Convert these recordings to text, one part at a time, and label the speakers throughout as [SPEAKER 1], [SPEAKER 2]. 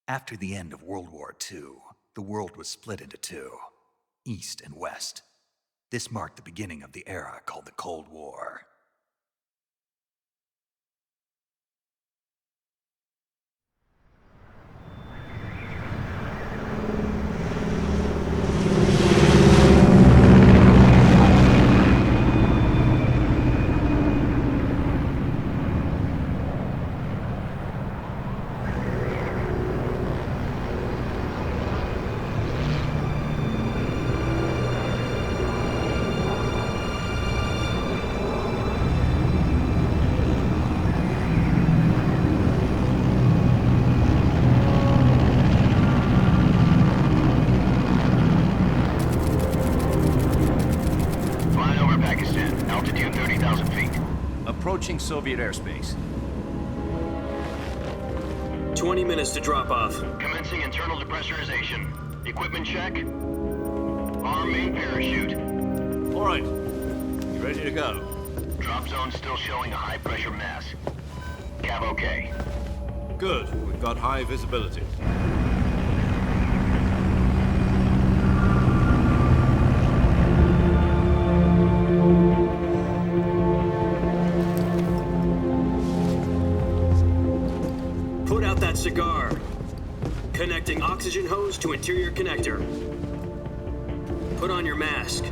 [SPEAKER 1] After the end of World War II, the world was split into two, East and West. This marked the beginning of the era called the Cold War.
[SPEAKER 2] Approaching Soviet airspace.
[SPEAKER 3] 20 minutes to drop off.
[SPEAKER 4] Commencing internal depressurization. Equipment check. Arm main parachute.
[SPEAKER 2] All right. You ready to go?
[SPEAKER 4] Drop zone still showing a high pressure mass. Cav okay.
[SPEAKER 2] Good. We've got high visibility.
[SPEAKER 3] Cigar. Connecting oxygen hose to interior connector. Put on your mask.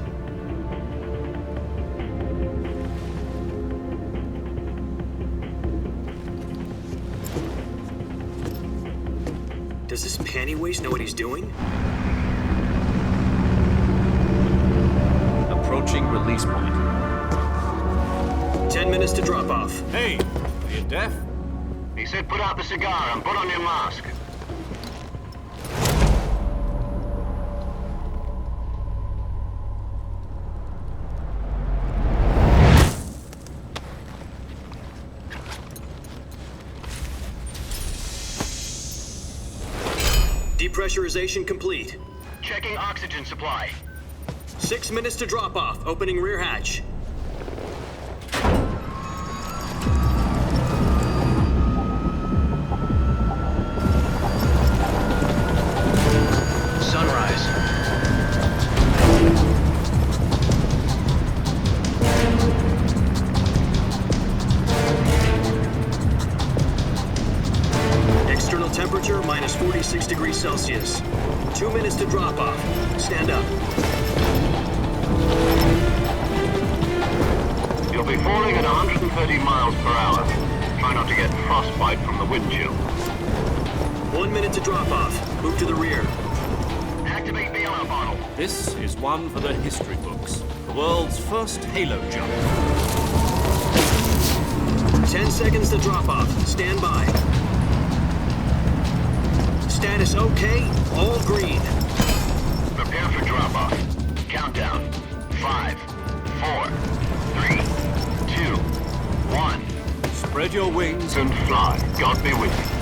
[SPEAKER 3] Does this panty waste know what he's doing?
[SPEAKER 2] Approaching release point.
[SPEAKER 3] 10 minutes to drop off.
[SPEAKER 2] Hey, are you deaf?
[SPEAKER 4] He said put out the cigar and put on your mask.
[SPEAKER 3] Depressurization complete.
[SPEAKER 4] Checking oxygen supply.
[SPEAKER 3] 6 minutes to drop off. Opening rear hatch. Temperature minus 46 degrees Celsius. 2 minutes to drop off. Stand up.
[SPEAKER 4] You'll be falling at 130 miles per hour. Try not to get frostbite from the wind chill.
[SPEAKER 3] 1 minute to drop off. Move to the rear.
[SPEAKER 4] Activate the alarm bottle.
[SPEAKER 2] This is one for the history books. The world's first halo jump.
[SPEAKER 3] 10 seconds to drop off. Stand by. Status okay, all green.
[SPEAKER 4] Prepare for drop-off. Countdown. 5, 4, 3, 2, 1.
[SPEAKER 2] Spread your wings
[SPEAKER 4] and fly. God be with you.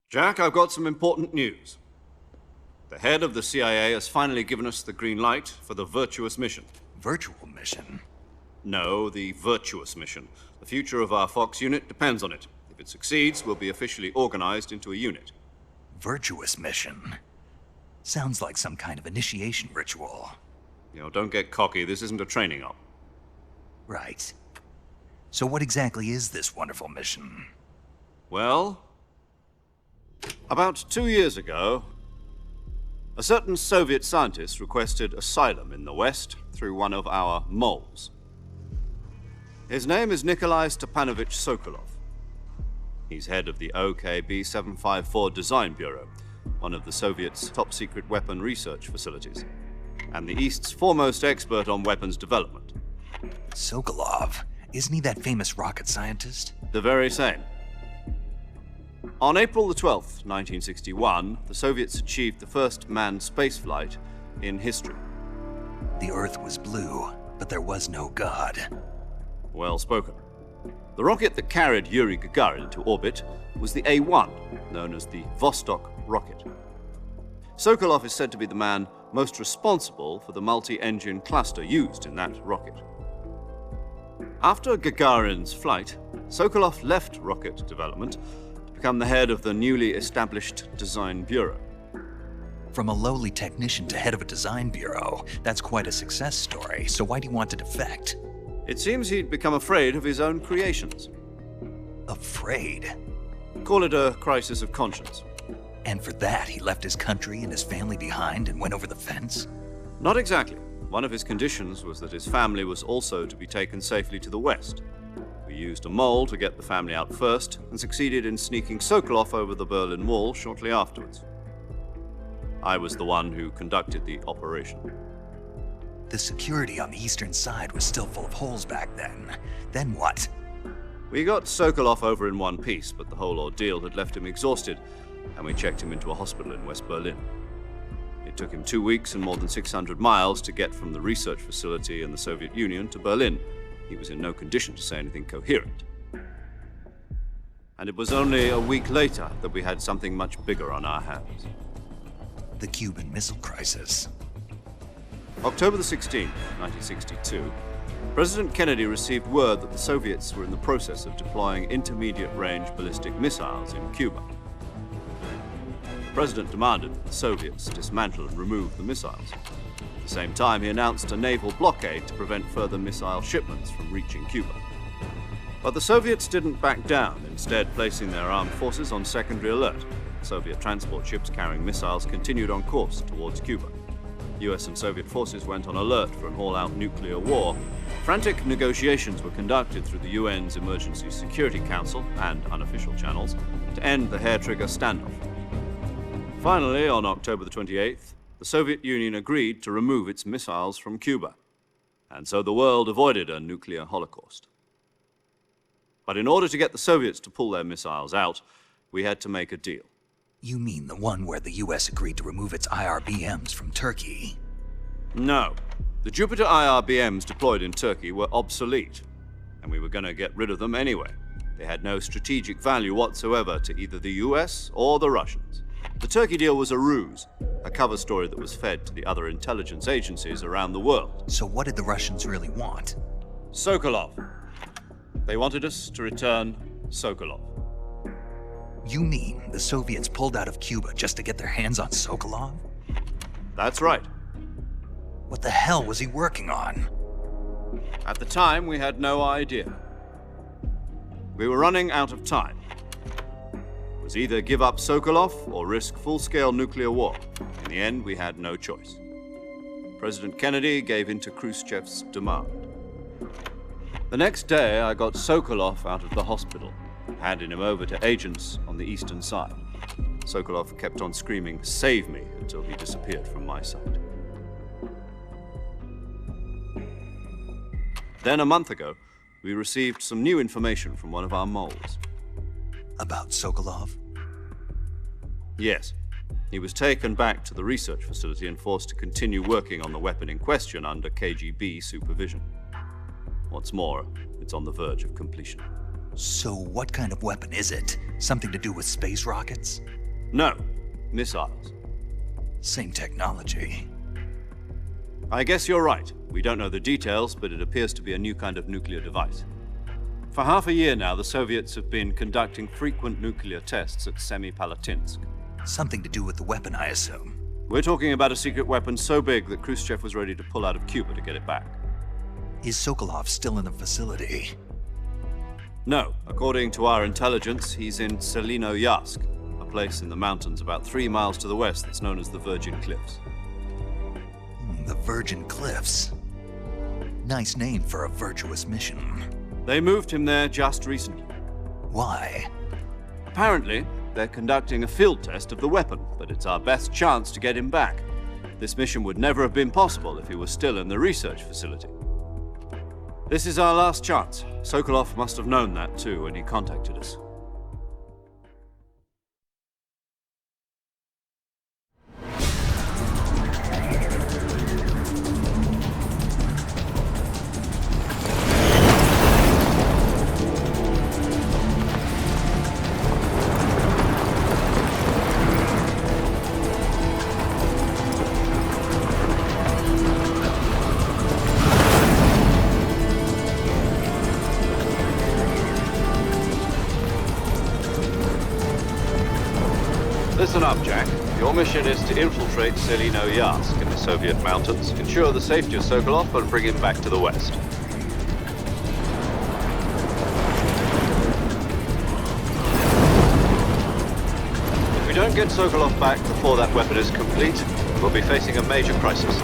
[SPEAKER 2] Jack, I've got some important news. The head of the CIA has finally given us the green light for the virtuous mission.
[SPEAKER 1] Virtual mission?
[SPEAKER 2] No, the virtuous mission. The future of our Fox unit depends on it. If it succeeds, we'll be officially organized into a unit.
[SPEAKER 1] Virtuous mission? Sounds like some kind of initiation ritual.
[SPEAKER 2] You know, don't get cocky. This isn't a training op.
[SPEAKER 1] Right. So what exactly is this wonderful mission?
[SPEAKER 2] Well, about 2 years ago, a certain Soviet scientist requested asylum in the West through one of our moles. His name is Nikolai Stepanovich Sokolov. He's head of the OKB-754 Design Bureau, one of the Soviets' top-secret weapon research facilities, and the East's foremost expert on weapons development.
[SPEAKER 1] Sokolov? Isn't he that famous rocket scientist?
[SPEAKER 2] The very same. On April the 12th, 1961, the Soviets achieved the first manned spaceflight in history.
[SPEAKER 1] The Earth was blue, but there was no God.
[SPEAKER 2] Well spoken. The rocket that carried Yuri Gagarin into orbit was the A-1, known as the Vostok rocket. Sokolov is said to be the man most responsible for the multi-engine cluster used in that rocket. After Gagarin's flight, Sokolov left rocket development to become the head of the newly established Design Bureau.
[SPEAKER 1] From a lowly technician to head of a design bureau, that's quite a success story, so why do you want to defect?
[SPEAKER 2] It seems he'd become afraid of his own creations.
[SPEAKER 1] Afraid?
[SPEAKER 2] Call it a crisis of conscience.
[SPEAKER 1] And for that, he left his country and his family behind and went over the fence?
[SPEAKER 2] Not exactly. One of his conditions was that his family was also to be taken safely to the west. We used a mole to get the family out first and succeeded in sneaking Sokolov over the Berlin Wall shortly afterwards. I was the one who conducted the operation.
[SPEAKER 1] The security on the eastern side was still full of holes back then. Then what?
[SPEAKER 2] We got Sokolov over in one piece, but the whole ordeal had left him exhausted, and we checked him into a hospital in West Berlin. It took him 2 weeks and more than 600 miles to get from the research facility in the Soviet Union to Berlin. He was in no condition to say anything coherent. And it was only a week later that we had something much bigger on our hands.
[SPEAKER 1] The Cuban Missile Crisis.
[SPEAKER 2] October the 16th, 1962, President Kennedy received word that the Soviets were in the process of deploying intermediate-range ballistic missiles in Cuba. The President demanded that the Soviets dismantle and remove the missiles. At the same time, he announced a naval blockade to prevent further missile shipments from reaching Cuba. But the Soviets didn't back down, instead placing their armed forces on secondary alert. Soviet transport ships carrying missiles continued on course towards Cuba. US and Soviet forces went on alert for an all-out nuclear war. Frantic negotiations were conducted through the UN's Emergency Security Council and unofficial channels to end the hair-trigger standoff. Finally, on October the 28th, the Soviet Union agreed to remove its missiles from Cuba, and so the world avoided a nuclear holocaust. But in order to get the Soviets to pull their missiles out, we had to make a deal.
[SPEAKER 1] You mean the one where the US agreed to remove its IRBMs from Turkey?
[SPEAKER 2] No. The Jupiter IRBMs deployed in Turkey were obsolete, and we were going to get rid of them anyway. They had no strategic value whatsoever to either the US or the Russians. The Turkey deal was a ruse, a cover story that was fed to the other intelligence agencies around the world.
[SPEAKER 1] So what did the Russians really want?
[SPEAKER 2] Sokolov. They wanted us to return Sokolov.
[SPEAKER 1] You mean the Soviets pulled out of Cuba just to get their hands on Sokolov?
[SPEAKER 2] That's right.
[SPEAKER 1] What the hell was he working on?
[SPEAKER 2] At the time, we had no idea. We were running out of time. It was either give up Sokolov or risk full-scale nuclear war. In the end, we had no choice. President Kennedy gave in to Khrushchev's demand. The next day, I got Sokolov out of the hospital, handing him over to agents on the eastern side. Sokolov kept on screaming, "Save me," until he disappeared from my sight. Then a month ago, we received some new information from one of our moles.
[SPEAKER 1] About Sokolov?
[SPEAKER 2] Yes. He was taken back to the research facility and forced to continue working on the weapon in question under KGB supervision. What's more, it's on the verge of completion.
[SPEAKER 1] So what kind of weapon is it? Something to do with space rockets?
[SPEAKER 2] No, missiles.
[SPEAKER 1] Same technology.
[SPEAKER 2] I guess you're right. We don't know the details, but it appears to be a new kind of nuclear device. For half a year now, the Soviets have been conducting frequent nuclear tests at Semipalatinsk.
[SPEAKER 1] Something to do with the weapon, I assume.
[SPEAKER 2] We're talking about a secret weapon so big that Khrushchev was ready to pull out of Cuba to get it back.
[SPEAKER 1] Is Sokolov still in the facility?
[SPEAKER 2] No. According to our intelligence, he's in Selinoyarsk, a place in the mountains about 3 miles to the west that's known as the Virgin Cliffs.
[SPEAKER 1] The Virgin Cliffs. Nice name for a virtuous mission.
[SPEAKER 2] They moved him there just recently.
[SPEAKER 1] Why?
[SPEAKER 2] Apparently, they're conducting a field test of the weapon, but it's our best chance to get him back. This mission would never have been possible if he was still in the research facility. This is our last chance. Sokolov must have known that too when he contacted us. Listen up, Jack. Your mission is to infiltrate Selino-Yarsk in the Soviet mountains, ensure the safety of Sokolov, and bring him back to the West. If we don't get Sokolov back before that weapon is complete, we'll be facing a major crisis.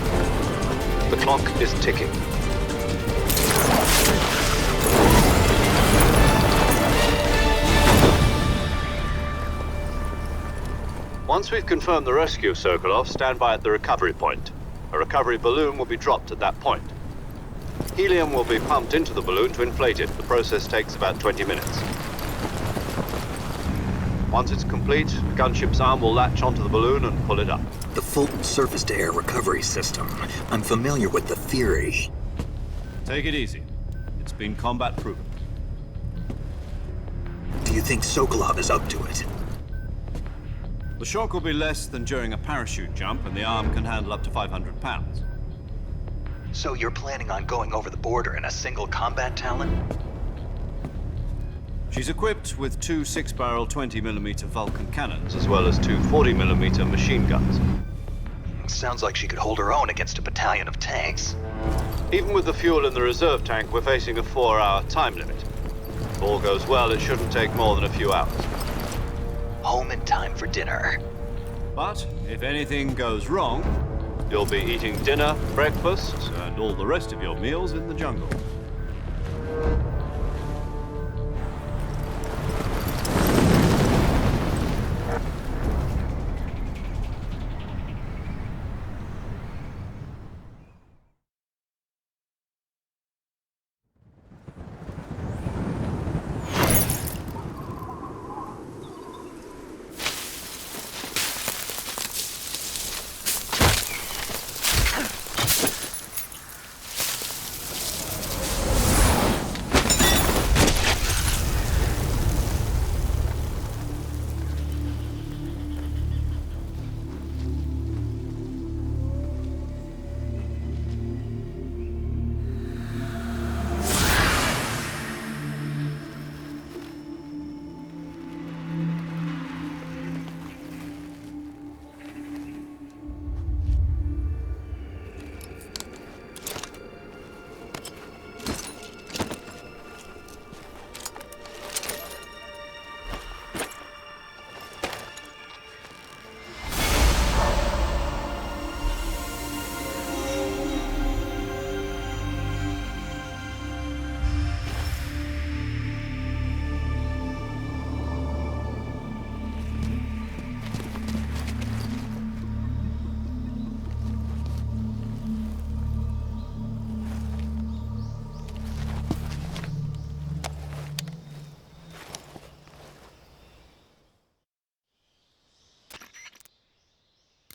[SPEAKER 2] The clock is ticking. Once we've confirmed the rescue of Sokolov, stand by at the recovery point. A recovery balloon will be dropped at that point. Helium will be pumped into the balloon to inflate it. The process takes about 20 minutes. Once it's complete, the gunship's arm will latch onto the balloon and pull it up.
[SPEAKER 5] The Fulton surface-to-air recovery system. I'm familiar with the theory.
[SPEAKER 2] Take it easy. It's been combat proven.
[SPEAKER 5] Do you think Sokolov is up to it?
[SPEAKER 2] The shock will be less than during a parachute jump, and the arm can handle up to 500 pounds.
[SPEAKER 1] So you're planning on going over the border in a single combat Talon?
[SPEAKER 2] She's equipped with two 6-barrel 20mm Vulcan cannons, as well as two 40mm machine guns.
[SPEAKER 1] Sounds like she could hold her own against a battalion of tanks.
[SPEAKER 2] Even with the fuel in the reserve tank, we're facing a 4-hour time limit. If all goes well, it shouldn't take more than a few hours.
[SPEAKER 1] Home in time for dinner.
[SPEAKER 2] But if anything goes wrong, you'll be eating dinner, breakfast, and all the rest of your meals in the jungle.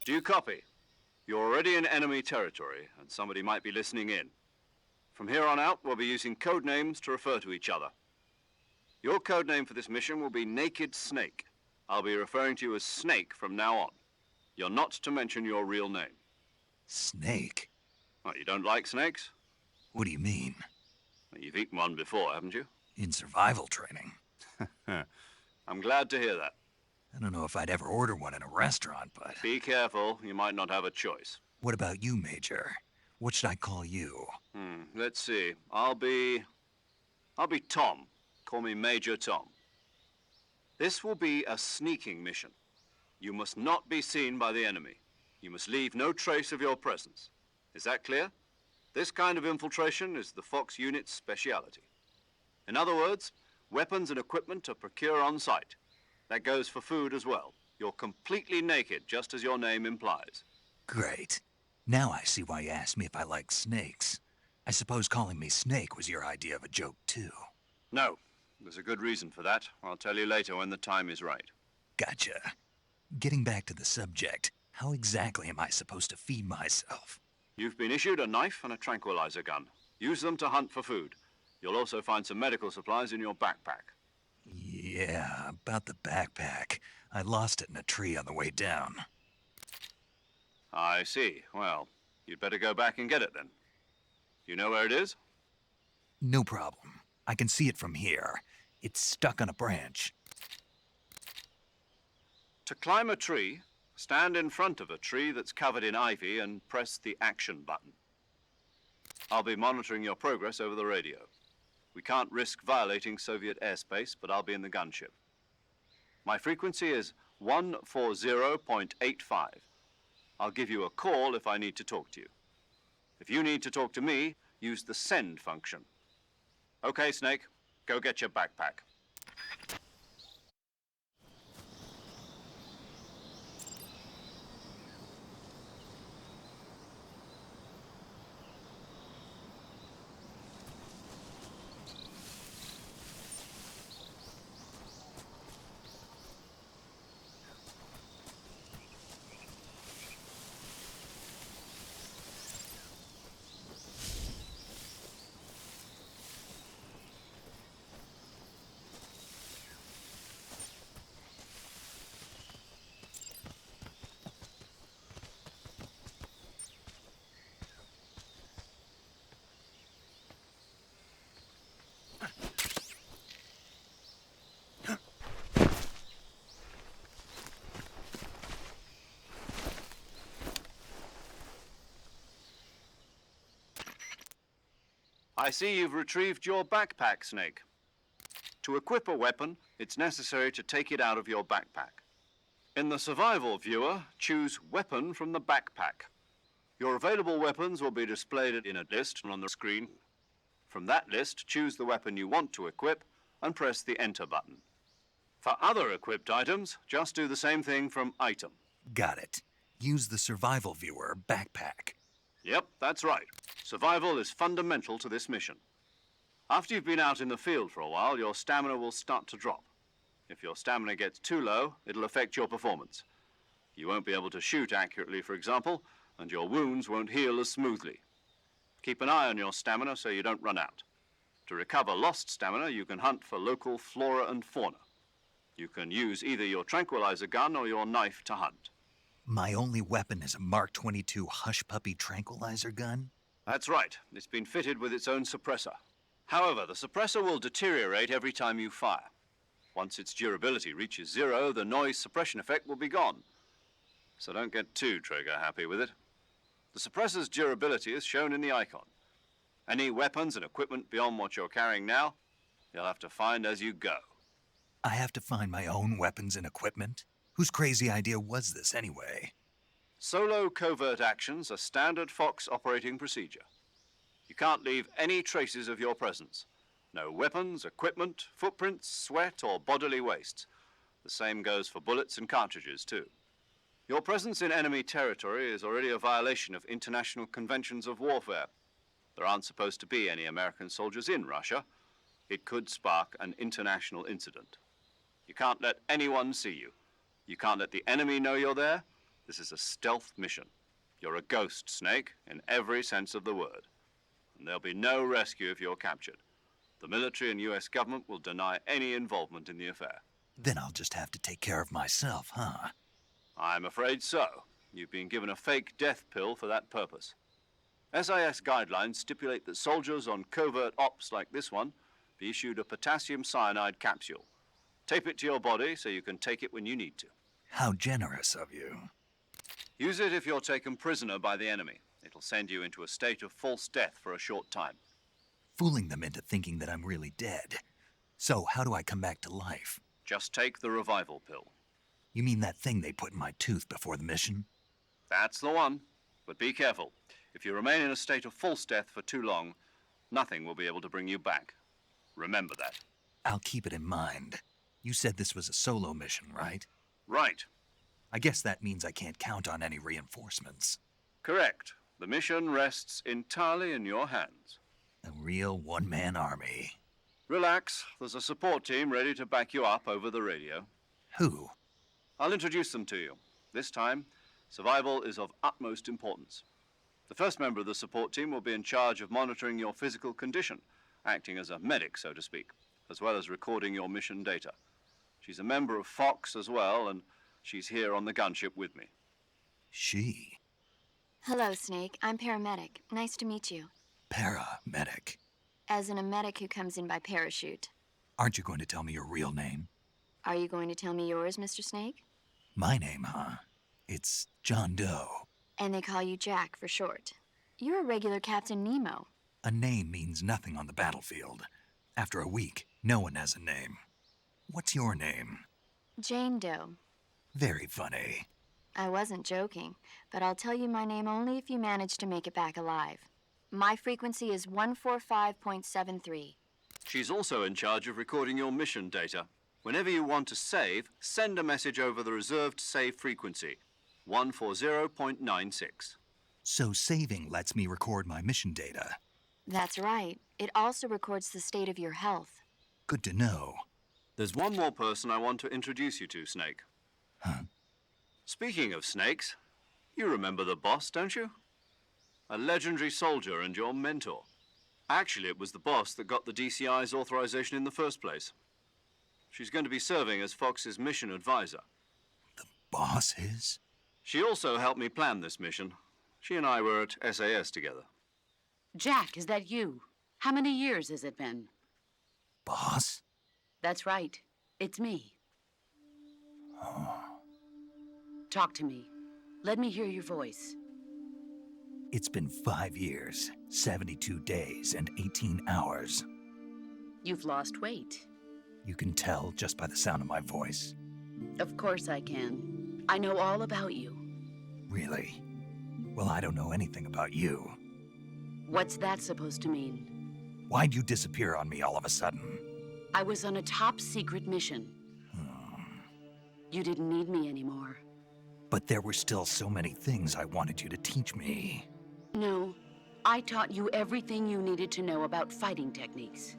[SPEAKER 2] Do you copy? You're already in enemy territory, and somebody might be listening in. From here on out, we'll be using code names to refer to each other. Your code name for this mission will be Naked Snake. I'll be referring to you as Snake from now on. You're not to mention your real name.
[SPEAKER 1] Snake?
[SPEAKER 2] What, you don't like snakes?
[SPEAKER 1] What do you mean?
[SPEAKER 2] Well, you've eaten one before, haven't you?
[SPEAKER 1] In survival training.
[SPEAKER 2] I'm glad to hear that.
[SPEAKER 1] I don't know if I'd ever order one in a restaurant, but...
[SPEAKER 2] Be careful, you might not have a choice.
[SPEAKER 1] What about you, Major? What should I call you?
[SPEAKER 2] Let's see. I'll be Tom. Call me Major Tom. This will be a sneaking mission. You must not be seen by the enemy. You must leave no trace of your presence. Is that clear? This kind of infiltration is the Fox unit's speciality. In other words, weapons and equipment are procured on site. That goes for food as well. You're completely naked, just as your name implies.
[SPEAKER 1] Great. Now I see why you asked me if I like snakes. I suppose calling me Snake was your idea of a joke, too.
[SPEAKER 2] No. There's a good reason for that. I'll tell you later when the time is right.
[SPEAKER 1] Gotcha. Getting back to the subject, how exactly am I supposed to feed myself?
[SPEAKER 2] You've been issued a knife and a tranquilizer gun. Use them to hunt for food. You'll also find some medical supplies in your backpack.
[SPEAKER 1] Yeah, about the backpack. I lost it in a tree on the way down.
[SPEAKER 2] I see. Well, you'd better go back and get it then. You know where it is?
[SPEAKER 1] No problem. I can see it from here. It's stuck on a branch.
[SPEAKER 2] To climb a tree, stand in front of a tree that's covered in ivy and press the action button. I'll be monitoring your progress over the radio. We can't risk violating Soviet airspace, but I'll be in the gunship. My frequency is 140.85. I'll give you a call if I need to talk to you. If you need to talk to me, use the send function. Okay, Snake, go get your backpack. I see you've retrieved your backpack, Snake. To equip a weapon, it's necessary to take it out of your backpack. In the survival viewer, choose Weapon from the backpack. Your available weapons will be displayed in a list on the screen. From that list, choose the weapon you want to equip and press the Enter button. For other equipped items, just do the same thing from Item.
[SPEAKER 1] Got it. Use the survival viewer backpack.
[SPEAKER 2] Yep, that's right. Survival is fundamental to this mission. After you've been out in the field for a while, your stamina will start to drop. If your stamina gets too low, it'll affect your performance. You won't be able to shoot accurately, for example, and your wounds won't heal as smoothly. Keep an eye on your stamina so you don't run out. To recover lost stamina, you can hunt for local flora and fauna. You can use either your tranquilizer gun or your knife to hunt.
[SPEAKER 1] My only weapon is a Mark 22 Hush Puppy tranquilizer gun?
[SPEAKER 2] That's right. It's been fitted with its own suppressor. However, the suppressor will deteriorate every time you fire. Once its durability reaches 0, the noise suppression effect will be gone. So don't get too trigger happy with it. The suppressor's durability is shown in the icon. Any weapons and equipment beyond what you're carrying now, you'll have to find as you go.
[SPEAKER 1] I have to find my own weapons and equipment? Whose crazy idea was this anyway?
[SPEAKER 2] Solo covert actions are standard Fox operating procedure. You can't leave any traces of your presence. No weapons, equipment, footprints, sweat, or bodily wastes. The same goes for bullets and cartridges, too. Your presence in enemy territory is already a violation of international conventions of warfare. There aren't supposed to be any American soldiers in Russia. It could spark an international incident. You can't let anyone see you. You can't let the enemy know you're there. This is a stealth mission. You're a ghost, Snake, in every sense of the word. And there'll be no rescue if you're captured. The military and US government will deny any involvement in the affair.
[SPEAKER 1] Then I'll just have to take care of myself, huh?
[SPEAKER 2] I'm afraid so. You've been given a fake death pill for that purpose. SIS guidelines stipulate that soldiers on covert ops like this one be issued a potassium cyanide capsule. Tape it to your body so you can take it when you need to.
[SPEAKER 1] How generous of you.
[SPEAKER 2] Use it if you're taken prisoner by the enemy. It'll send you into a state of false death for a short time.
[SPEAKER 1] Fooling them into thinking that I'm really dead. So how do I come back to life?
[SPEAKER 2] Just take the revival pill.
[SPEAKER 1] You mean that thing they put in my tooth before the mission?
[SPEAKER 2] That's the one. But be careful. If you remain in a state of false death for too long, nothing will be able to bring you back. Remember that.
[SPEAKER 1] I'll keep it in mind. You said this was a solo mission, right?
[SPEAKER 2] Right.
[SPEAKER 1] I guess that means I can't count on any reinforcements.
[SPEAKER 2] Correct. The mission rests entirely in your hands.
[SPEAKER 1] A real one-man army.
[SPEAKER 2] Relax. There's a support team ready to back you up over the radio.
[SPEAKER 1] Who?
[SPEAKER 2] I'll introduce them to you. This time, survival is of utmost importance. The first member of the support team will be in charge of monitoring your physical condition, acting as a medic, so to speak, as well as recording your mission data. She's a member of Fox as well, and she's here on the gunship with me.
[SPEAKER 1] She?
[SPEAKER 6] Hello, Snake. I'm paramedic. Nice to meet you.
[SPEAKER 1] Paramedic.
[SPEAKER 6] As in a medic who comes in by parachute.
[SPEAKER 1] Aren't you going to tell me your real name?
[SPEAKER 6] Are you going to tell me yours, Mr. Snake?
[SPEAKER 1] My name, huh? It's John Doe.
[SPEAKER 6] And they call you Jack for short. You're a regular Captain Nemo.
[SPEAKER 1] A name means nothing on the battlefield. After a week, no one has a name. What's your name?
[SPEAKER 6] Jane Doe.
[SPEAKER 1] Very funny.
[SPEAKER 6] I wasn't joking, but I'll tell you my name only if you manage to make it back alive. My frequency is 145.73.
[SPEAKER 2] She's also in charge of recording your mission data. Whenever you want to save, send a message over the reserved save frequency, 140.96.
[SPEAKER 1] So saving lets me record my mission data.
[SPEAKER 6] That's right. It also records the state of your health.
[SPEAKER 1] Good to know.
[SPEAKER 2] There's one more person I want to introduce you to, Snake.
[SPEAKER 1] Huh?
[SPEAKER 2] Speaking of snakes, you remember the boss, don't you? A legendary soldier and your mentor. Actually, it was the boss that got the DCI's authorization in the first place. She's going to be serving as Fox's mission advisor.
[SPEAKER 1] The boss is?
[SPEAKER 2] She also helped me plan this mission. She and I were at SAS together.
[SPEAKER 7] Jack, is that you? How many years has it been?
[SPEAKER 1] Boss?
[SPEAKER 7] That's right. It's me.
[SPEAKER 1] Oh.
[SPEAKER 7] Talk to me. Let me hear your voice.
[SPEAKER 1] It's been 5 years, 72 days, and 18 hours.
[SPEAKER 7] You've lost weight.
[SPEAKER 1] You can tell just by the sound of my voice.
[SPEAKER 7] Of course I can. I know all about you.
[SPEAKER 1] Really? Well, I don't know anything about you.
[SPEAKER 7] What's that supposed to mean?
[SPEAKER 1] Why'd you disappear on me all of a sudden?
[SPEAKER 7] I was on a top-secret mission. You didn't need me anymore.
[SPEAKER 1] But there were still so many things I wanted you to teach me.
[SPEAKER 7] No, I taught you everything you needed to know about fighting techniques.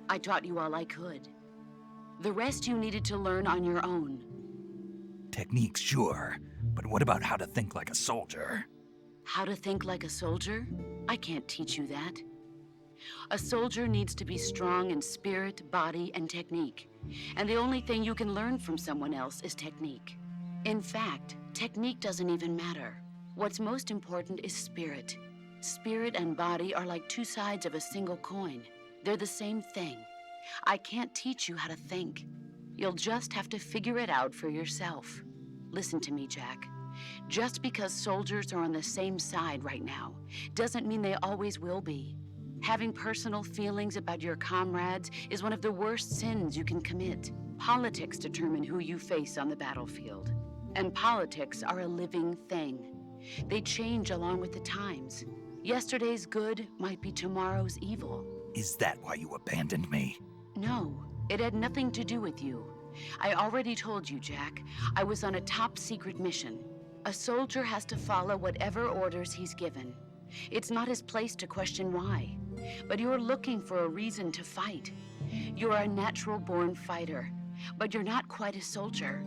[SPEAKER 7] I taught you all I could. The rest you needed to learn on your own.
[SPEAKER 1] Techniques, sure. But what about how to think like a soldier?
[SPEAKER 7] How to think like a soldier? I can't teach you that. A soldier needs to be strong in spirit, body, and technique. And the only thing you can learn from someone else is technique. In fact, technique doesn't even matter. What's most important is spirit. Spirit and body are like two sides of a single coin. They're the same thing. I can't teach you how to think. You'll just have to figure it out for yourself. Listen to me, Jack. Just because soldiers are on the same side right now doesn't mean they always will be. Having personal feelings about your comrades is one of the worst sins you can commit. Politics determine who you face on the battlefield. And politics are a living thing. They change along with the times. Yesterday's good might be tomorrow's evil.
[SPEAKER 1] Is that why you abandoned me?
[SPEAKER 7] No, it had nothing to do with you. I already told you, Jack. I was on a top-secret mission. A soldier has to follow whatever orders he's given. It's not his place to question why. But you're looking for a reason to fight. You're a natural-born fighter, but you're not quite a soldier.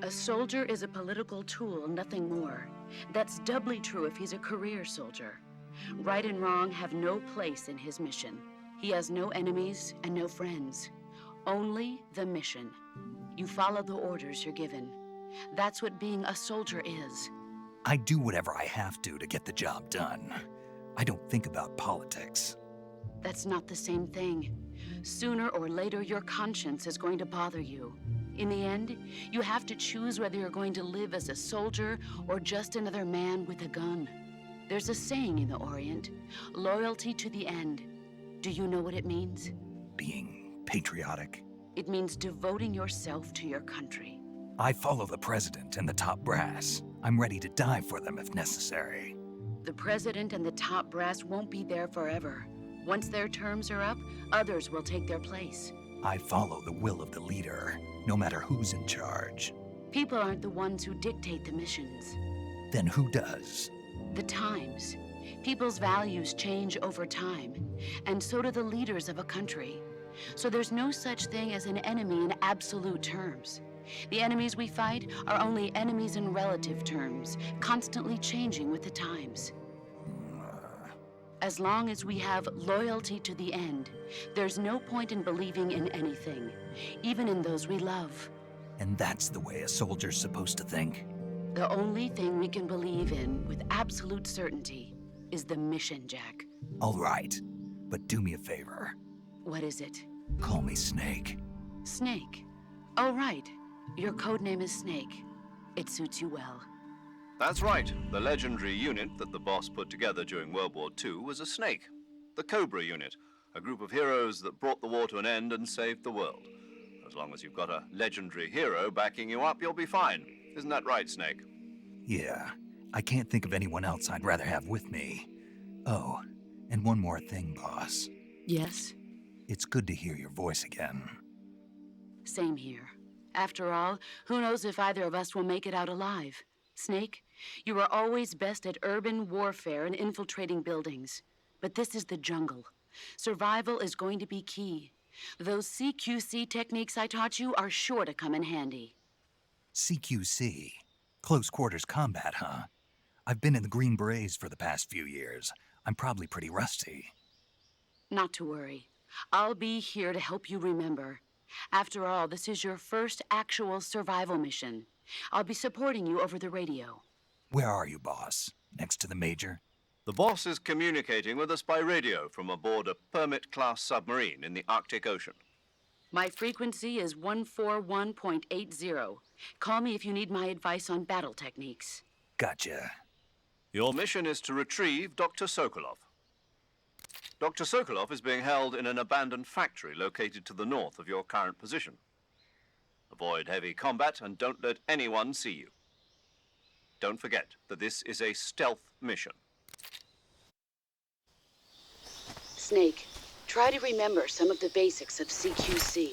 [SPEAKER 7] A soldier is a political tool, nothing more. That's doubly true if he's a career soldier. Right and wrong have no place in his mission. He has no enemies and no friends. Only the mission. You follow the orders you're given. That's what being a soldier is.
[SPEAKER 1] I do whatever I have to get the job done. I don't think about politics.
[SPEAKER 7] That's not the same thing. Sooner or later, your conscience is going to bother you. In the end, you have to choose whether you're going to live as a soldier or just another man with a gun. There's a saying in the Orient, loyalty to the end. Do you know what it means?
[SPEAKER 1] Being patriotic.
[SPEAKER 7] It means devoting yourself to your country.
[SPEAKER 1] I follow the president and the top brass. I'm ready to die for them if necessary.
[SPEAKER 7] The president and the top brass won't be there forever. Once their terms are up, others will take their place.
[SPEAKER 1] I follow the will of the leader, no matter who's in charge.
[SPEAKER 7] People aren't the ones who dictate the missions.
[SPEAKER 1] Then who does?
[SPEAKER 7] The times. People's values change over time, and so do the leaders of a country. So there's no such thing as an enemy in absolute terms. The enemies we fight are only enemies in relative terms, constantly changing with the times. As long as we have loyalty to the end, there's no point in believing in anything, even in those we love.
[SPEAKER 1] And that's the way a soldier's supposed to think?
[SPEAKER 7] The only thing we can believe in with absolute certainty is the mission, Jack.
[SPEAKER 1] All right, but do me a favor.
[SPEAKER 7] What is it?
[SPEAKER 1] Call me Snake.
[SPEAKER 7] Snake. Oh, right. Your codename is Snake. It suits you well.
[SPEAKER 2] That's right. The legendary unit that the boss put together during World War II was a snake. The Cobra unit, a group of heroes that brought the war to an end and saved the world. As long as you've got a legendary hero backing you up, you'll be fine. Isn't that right, Snake?
[SPEAKER 1] Yeah, I can't think of anyone else I'd rather have with me. Oh, and one more thing, boss.
[SPEAKER 7] Yes?
[SPEAKER 1] It's good to hear your voice again.
[SPEAKER 7] Same here. After all, who knows if either of us will make it out alive? Snake, you are always best at urban warfare and infiltrating buildings. But this is the jungle. Survival is going to be key. Those CQC techniques I taught you are sure to come in handy.
[SPEAKER 1] CQC? Close quarters combat, huh? I've been in the Green Berets for the past few years. I'm probably pretty rusty.
[SPEAKER 7] Not to worry. I'll be here to help you remember. After all, this is your first actual survival mission. I'll be supporting you over the radio.
[SPEAKER 1] Where are you, boss? Next to the Major?
[SPEAKER 2] The boss is communicating with us by radio from aboard a Permit-class submarine in the Arctic Ocean.
[SPEAKER 7] My frequency is 141.80. Call me if you need my advice on battle techniques.
[SPEAKER 1] Gotcha.
[SPEAKER 2] Your mission is to retrieve Dr. Sokolov. Dr. Sokolov is being held in an abandoned factory located to the north of your current position. Avoid heavy combat and don't let anyone see you. Don't forget that this is a stealth mission.
[SPEAKER 7] Snake, try to remember some of the basics of CQC.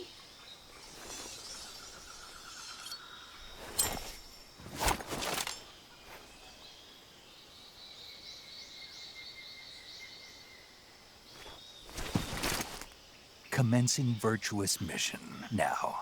[SPEAKER 1] Commencing virtuous mission now.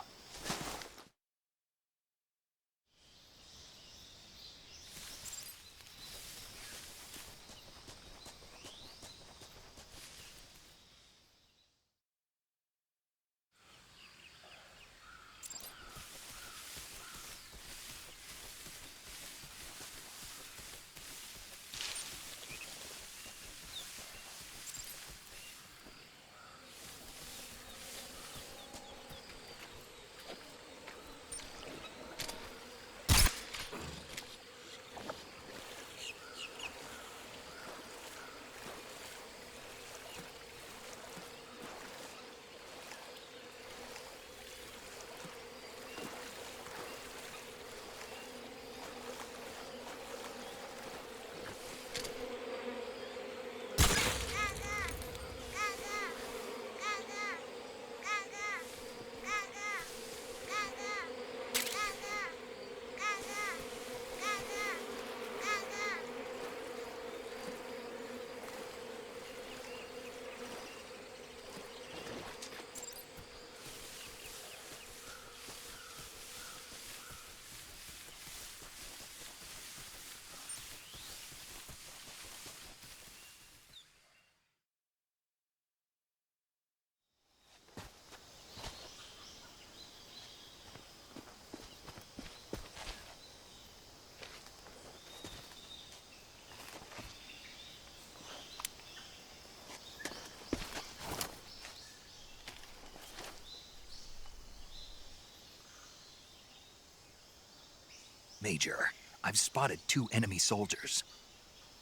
[SPEAKER 1] Major, I've spotted 2 enemy soldiers.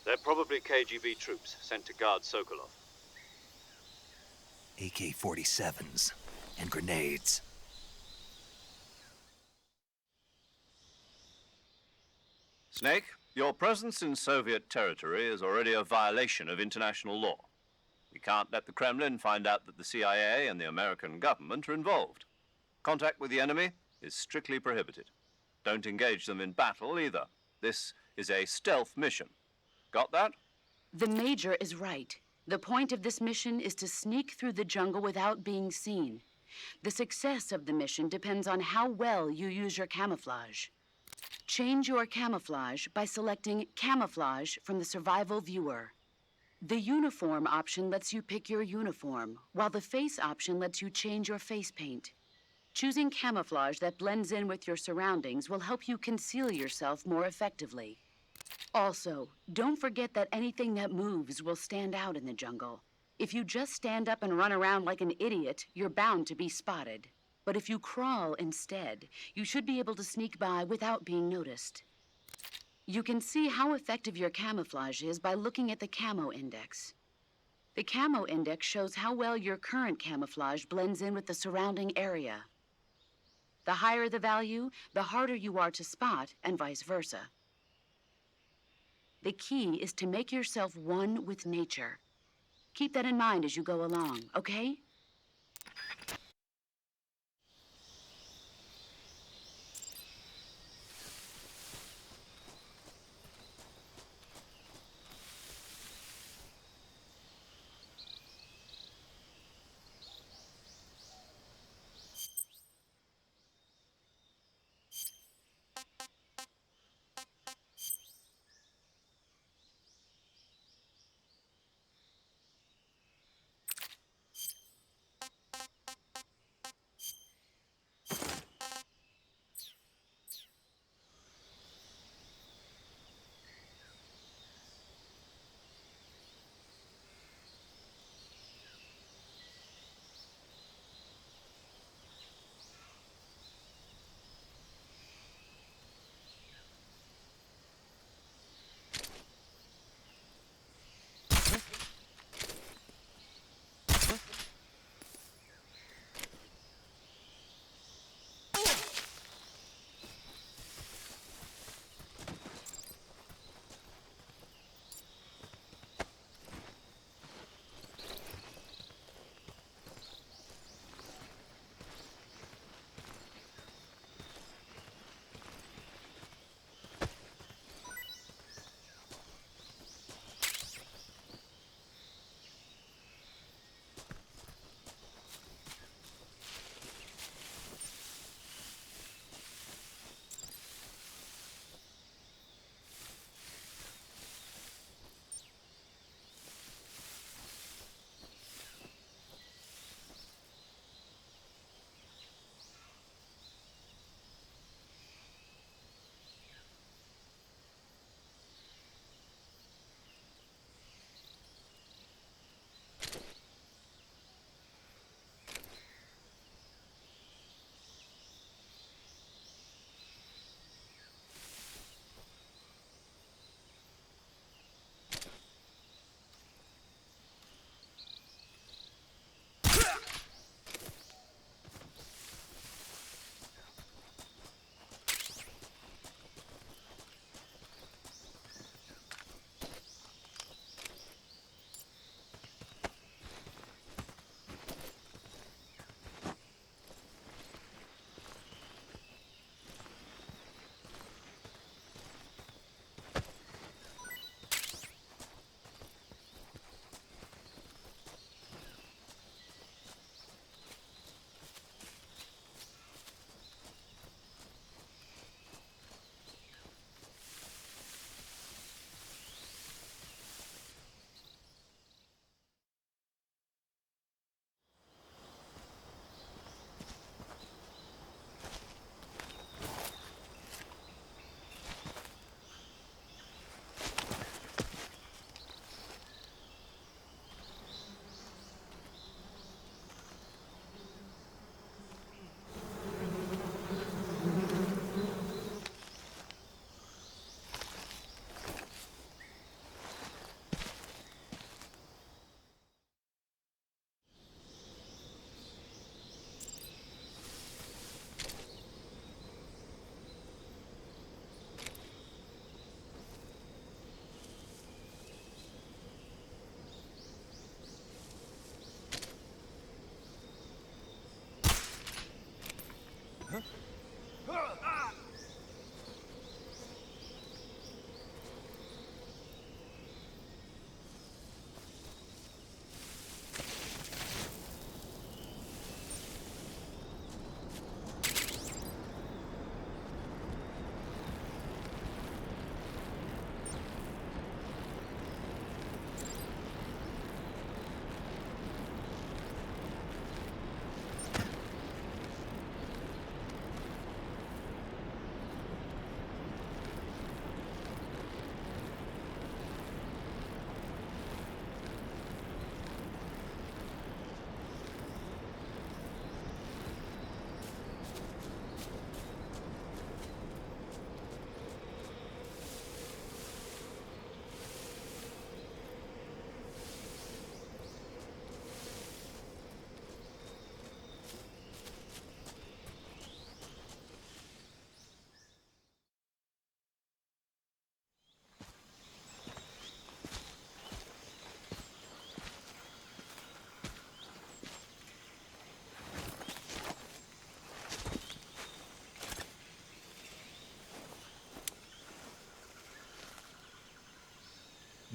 [SPEAKER 2] They're probably KGB troops sent to guard Sokolov.
[SPEAKER 1] AK-47s and grenades.
[SPEAKER 2] Snake, your presence in Soviet territory is already a violation of international law. We can't let the Kremlin find out that the CIA and the American government are involved. Contact with the enemy is strictly prohibited. Don't engage them in battle either. This is a stealth mission. Got that?
[SPEAKER 7] The Major is right. The point of this mission is to sneak through the jungle without being seen. The success of the mission depends on how well you use your camouflage. Change your camouflage by selecting Camouflage from the Survival Viewer. The Uniform option lets you pick your uniform, while the Face option lets you change your face paint. Choosing camouflage that blends in with your surroundings will help you conceal yourself more effectively. Also, don't forget that anything that moves will stand out in the jungle. If you just stand up and run around like an idiot, you're bound to be spotted. But if you crawl instead, you should be able to sneak by without being noticed. You can see how effective your camouflage is by looking at the camo index. The camo index shows how well your current camouflage blends in with the surrounding area. The higher the value, the harder you are to spot, and vice versa. The key is to make yourself one with nature. Keep that in mind as you go along, okay?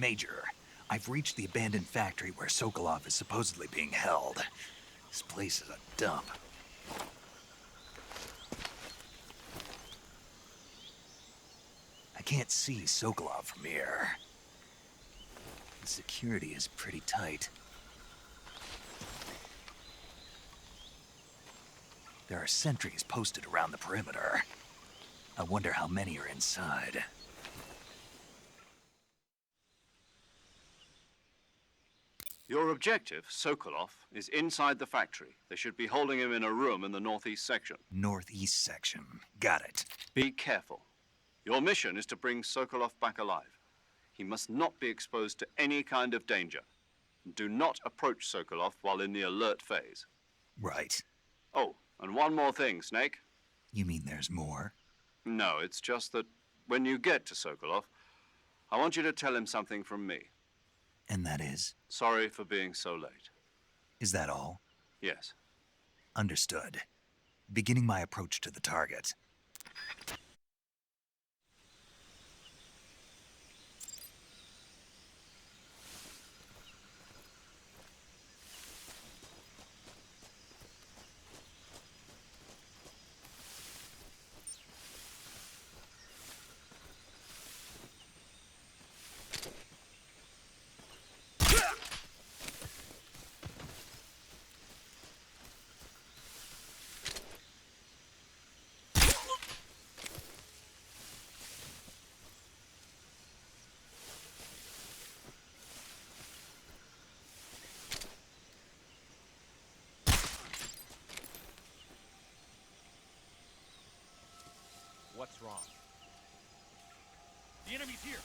[SPEAKER 1] Major, I've reached the abandoned factory where Sokolov is supposedly being held. This place is a dump. I can't see Sokolov from here. The security is pretty tight. There are sentries posted around the perimeter. I wonder how many are inside.
[SPEAKER 2] Your objective, Sokolov, is inside the factory. They should be holding him in a room in the northeast section.
[SPEAKER 1] Northeast section. Got it.
[SPEAKER 2] Be careful. Your mission is to bring Sokolov back alive. He must not be exposed to any kind of danger. Do not approach Sokolov while in the alert phase.
[SPEAKER 1] Right.
[SPEAKER 2] Oh, and one more thing, Snake.
[SPEAKER 1] You mean there's more?
[SPEAKER 2] No, it's just that when you get to Sokolov, I want you to tell him something from me.
[SPEAKER 1] And that is?
[SPEAKER 2] Sorry for being so late.
[SPEAKER 1] Is that all?
[SPEAKER 2] Yes.
[SPEAKER 1] Understood. Beginning my approach to the target.
[SPEAKER 8] What's wrong? The enemy's here!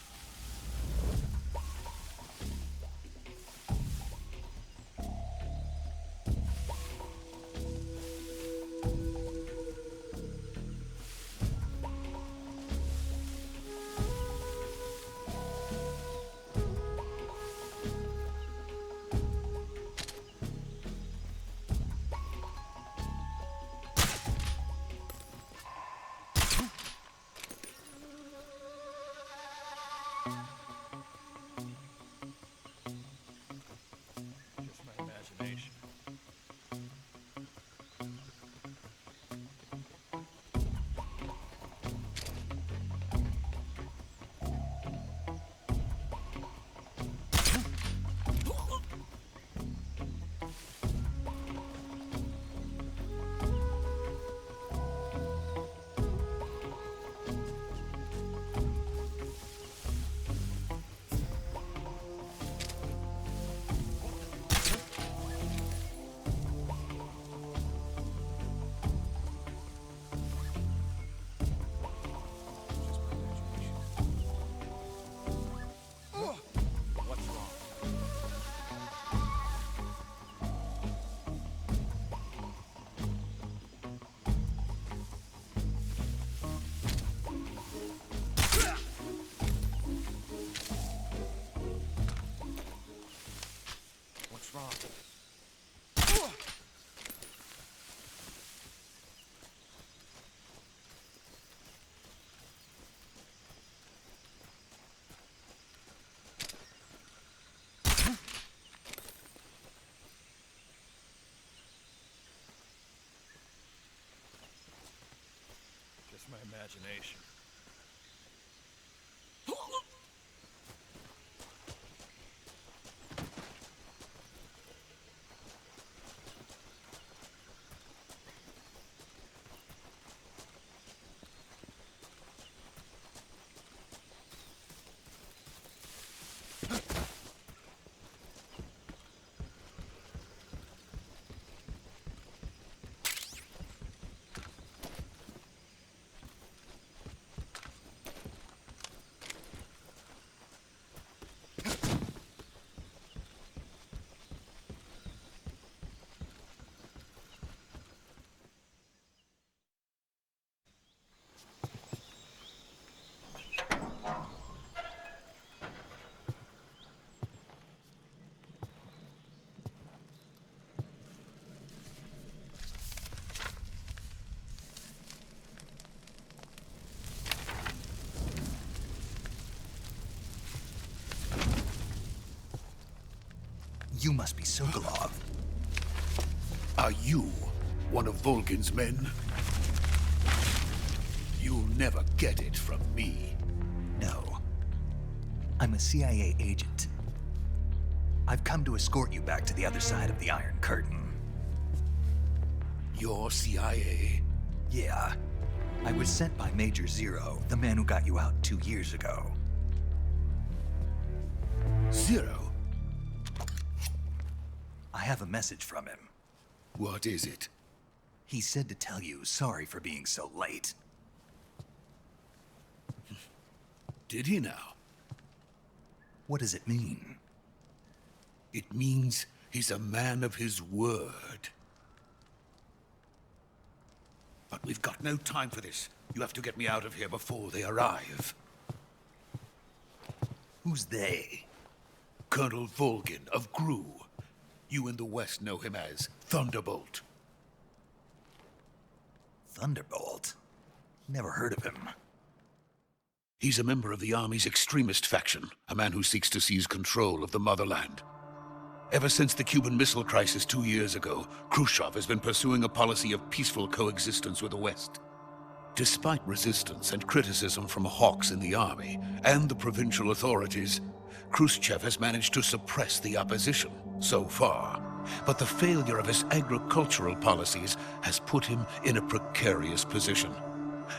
[SPEAKER 8] Just my imagination.
[SPEAKER 1] You must be Sokolov.
[SPEAKER 8] Are you one of Volgin's men? You'll never get it from me.
[SPEAKER 1] No. I'm a CIA agent. I've come to escort you back to the other side of the Iron Curtain.
[SPEAKER 8] You're CIA?
[SPEAKER 1] Yeah. I was sent by Major Zero, the man who got you out 2 years ago.
[SPEAKER 8] Zero?
[SPEAKER 1] I have a message from him.
[SPEAKER 8] What is it?
[SPEAKER 1] He said to tell you sorry for being so late.
[SPEAKER 8] Did he now?
[SPEAKER 1] What does it mean?
[SPEAKER 8] It means he's a man of his word. But we've got no time for this. You have to get me out of here before they arrive.
[SPEAKER 1] Who's they?
[SPEAKER 8] Colonel Volgin of GRU. You in the West know him as Thunderbolt.
[SPEAKER 1] Thunderbolt? Never heard of him.
[SPEAKER 8] He's a member of the Army's extremist faction, a man who seeks to seize control of the motherland. Ever since the Cuban Missile Crisis 2 years ago, Khrushchev has been pursuing a policy of peaceful coexistence with the West. Despite resistance and criticism from hawks in the army and the provincial authorities, Khrushchev has managed to suppress the opposition so far. But the failure of his agricultural policies has put him in a precarious position.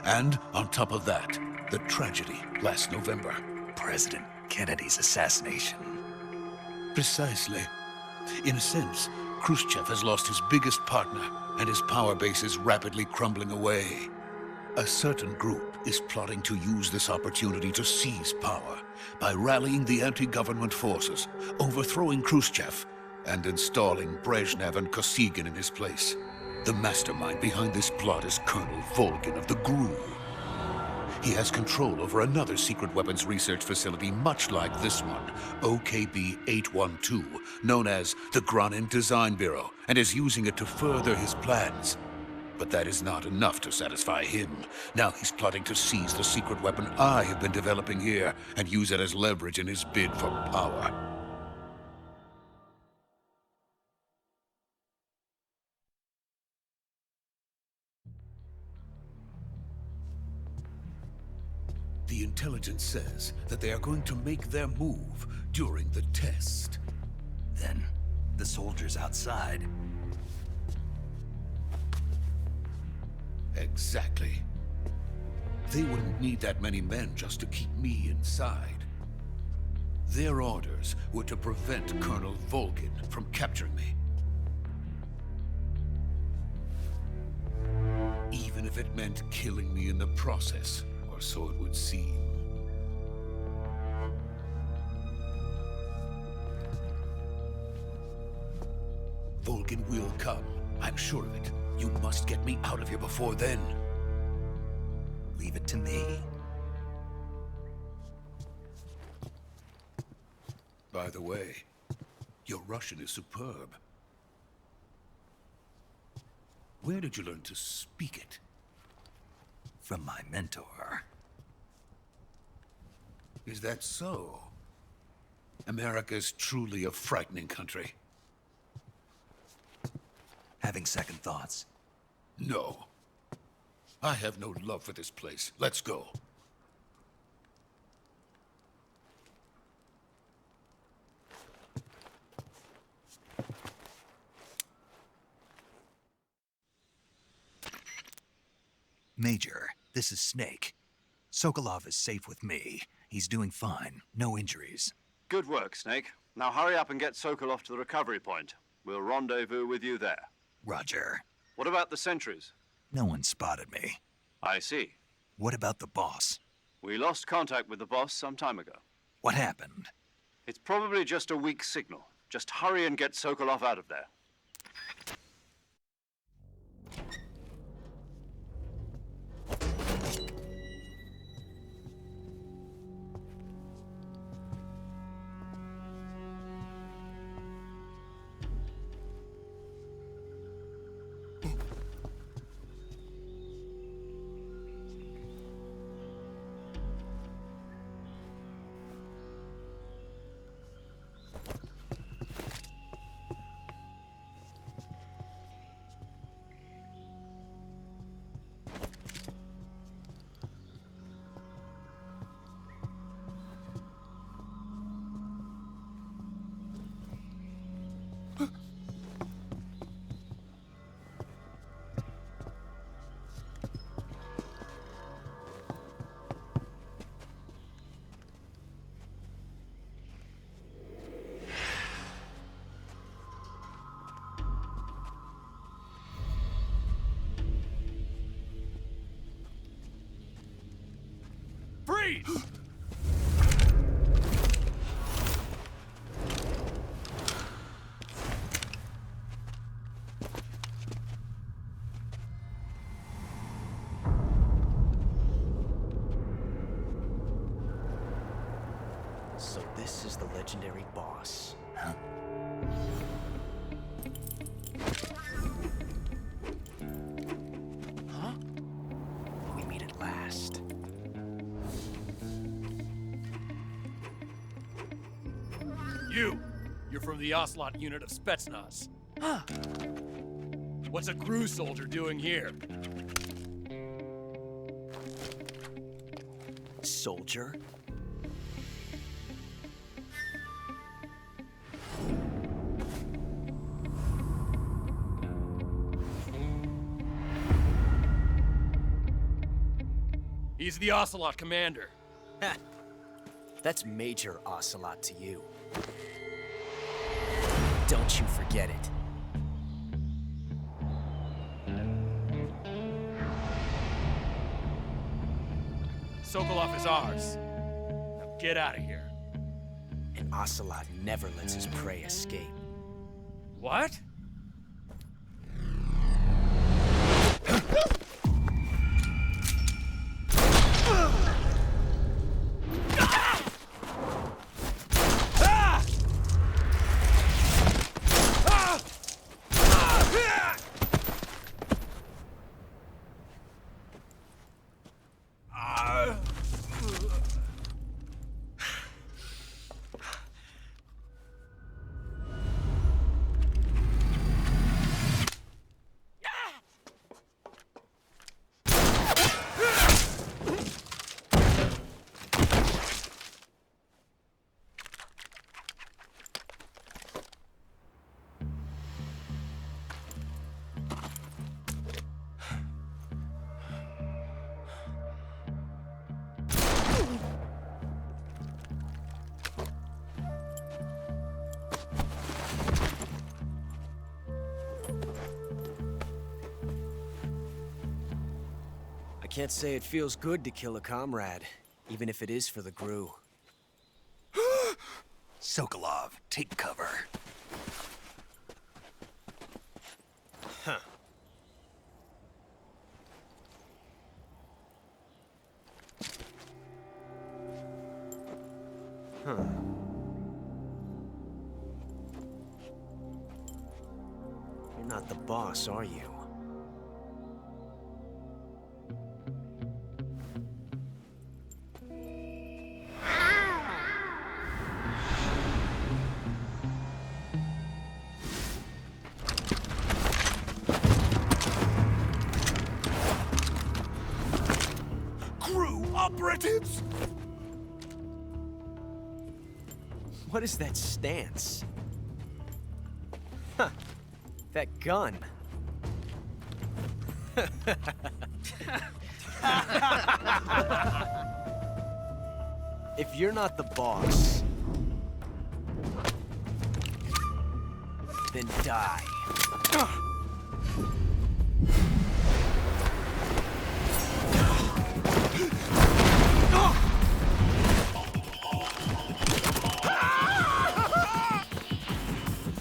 [SPEAKER 8] And on top of that, the tragedy last November.
[SPEAKER 1] President Kennedy's assassination.
[SPEAKER 8] Precisely. In a sense, Khrushchev has lost his biggest partner, and his power base is rapidly crumbling away. A certain group is plotting to use this opportunity to seize power by rallying the anti-government forces, overthrowing Khrushchev, and installing Brezhnev and Kosygin in his place. The mastermind behind this plot is Colonel Volgin of the GRU. He has control over another secret weapons research facility much like this one, OKB-812, known as the Granin Design Bureau, and is using it to further his plans. But that is not enough to satisfy him. Now he's plotting to seize the secret weapon I have been developing here and use it as leverage in his bid for power. The intelligence says that they are going to make their move during the test.
[SPEAKER 1] Then, the soldiers outside.
[SPEAKER 8] Exactly. They wouldn't need that many men just to keep me inside. Their orders were to prevent Colonel Volgin from capturing me. Even if it meant killing me in the process, or so it would seem. Volgin will come. I'm sure of it. You must get me out of here before then.
[SPEAKER 1] Leave it to me.
[SPEAKER 8] By the way, your Russian is superb. Where did you learn to speak it?
[SPEAKER 1] From my mentor.
[SPEAKER 8] Is that so? America's truly a frightening country.
[SPEAKER 1] Having second thoughts?
[SPEAKER 8] No. I have no love for this place. Let's go.
[SPEAKER 1] Major, this is Snake. Sokolov is safe with me. He's doing fine. No injuries.
[SPEAKER 2] Good work, Snake. Now hurry up and get Sokolov to the recovery point. We'll rendezvous with you there.
[SPEAKER 1] Roger.
[SPEAKER 2] What about the sentries?
[SPEAKER 1] No one spotted me.
[SPEAKER 2] I see.
[SPEAKER 1] What about the boss?
[SPEAKER 2] We lost contact with the boss some time ago.
[SPEAKER 1] What happened?
[SPEAKER 2] It's probably just a weak signal. Just hurry and get Sokolov out of there.
[SPEAKER 9] Freeze!
[SPEAKER 10] So this is the legendary boss.
[SPEAKER 1] Huh?
[SPEAKER 10] Huh? We meet at last.
[SPEAKER 9] You're from the Ocelot unit of Spetsnaz.
[SPEAKER 10] Huh.
[SPEAKER 9] What's a crew soldier doing here?
[SPEAKER 10] Soldier?
[SPEAKER 9] He's the Ocelot commander.
[SPEAKER 10] Ha! That's Major Ocelot to you. Don't you forget it.
[SPEAKER 9] Sokolov is ours. Now get out of here.
[SPEAKER 10] And Ocelot never lets his prey escape.
[SPEAKER 9] What?
[SPEAKER 10] I can't say it feels good to kill a comrade, even if it is for the GRU.
[SPEAKER 1] Sokolov, take cover.
[SPEAKER 10] Huh. Huh. You're not the boss, are you?
[SPEAKER 1] Operatives?
[SPEAKER 10] What is that stance? Huh. That gun. If you're not the boss, then die.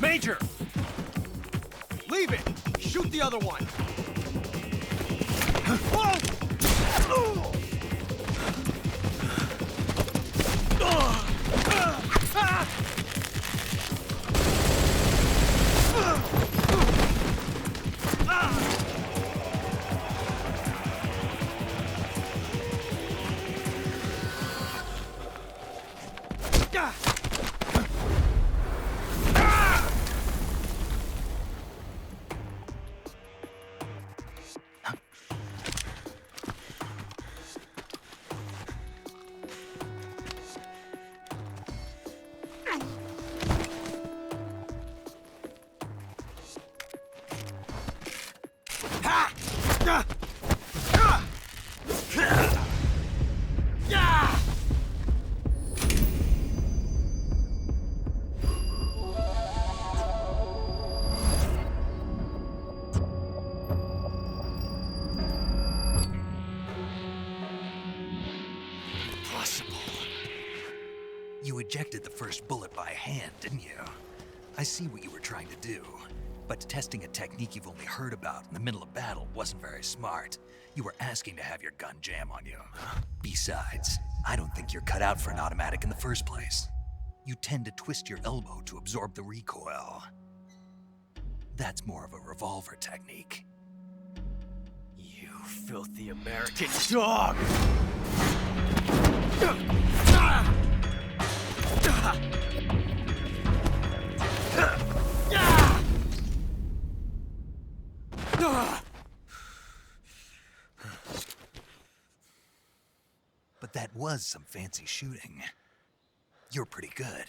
[SPEAKER 9] Major!
[SPEAKER 10] Leave it! Shoot the other one!
[SPEAKER 1] ejected the first bullet by hand, didn't you? I see what you were trying to do, but testing a technique you've only heard about in the middle of battle wasn't very smart. You were asking to have your gun jam on you. Besides, I don't think you're cut out for an automatic in the first place. You tend to twist your elbow to absorb the recoil. That's more of a revolver technique.
[SPEAKER 10] You filthy American dog!
[SPEAKER 1] But that was some fancy shooting. You're pretty good.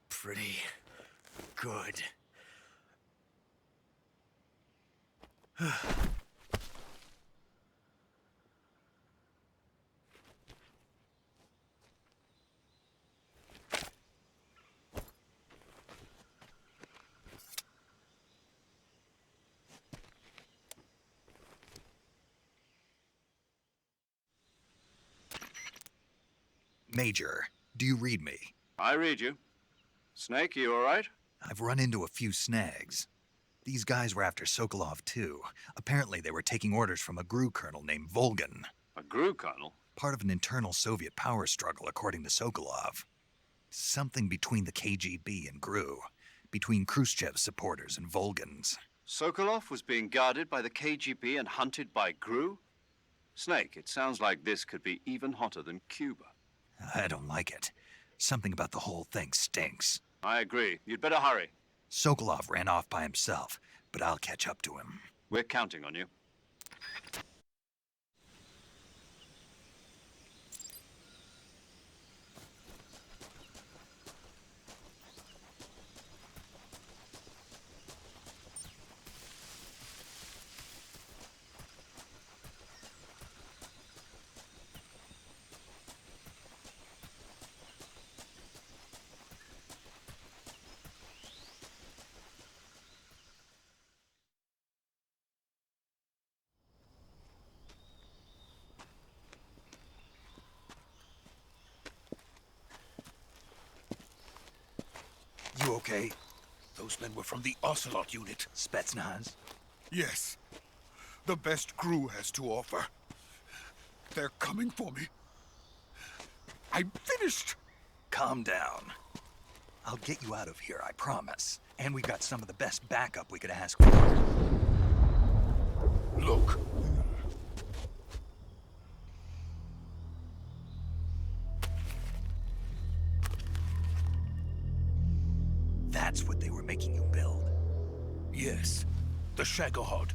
[SPEAKER 10] Pretty good.
[SPEAKER 1] Major, do you read me?
[SPEAKER 2] I read you. Snake, you all right?
[SPEAKER 1] I've run into a few snags. These guys were after Sokolov too. Apparently they were taking orders from a GRU colonel named Volgan.
[SPEAKER 2] A GRU colonel?
[SPEAKER 1] Part of an internal Soviet power struggle, according to Sokolov. Something between the KGB and GRU. Between Khrushchev's supporters and Volgan's.
[SPEAKER 2] Sokolov was being guarded by the KGB and hunted by GRU? Snake, it sounds like this could be even hotter than Cuba.
[SPEAKER 1] I don't like it. Something about the whole thing stinks.
[SPEAKER 2] I agree. You'd better hurry.
[SPEAKER 1] Sokolov ran off by himself, but I'll catch up to him.
[SPEAKER 2] We're counting on you.
[SPEAKER 1] You okay?
[SPEAKER 8] Those men were from the Ocelot unit.
[SPEAKER 1] Spetsnaz?
[SPEAKER 8] Yes. The best GRU has to offer. They're coming for me. I'm finished.
[SPEAKER 1] Calm down. I'll get you out of here, I promise. And we've got some of the best backup we could ask for.
[SPEAKER 8] Look.
[SPEAKER 1] That's what they were making you build?
[SPEAKER 8] Yes. The Shagohod.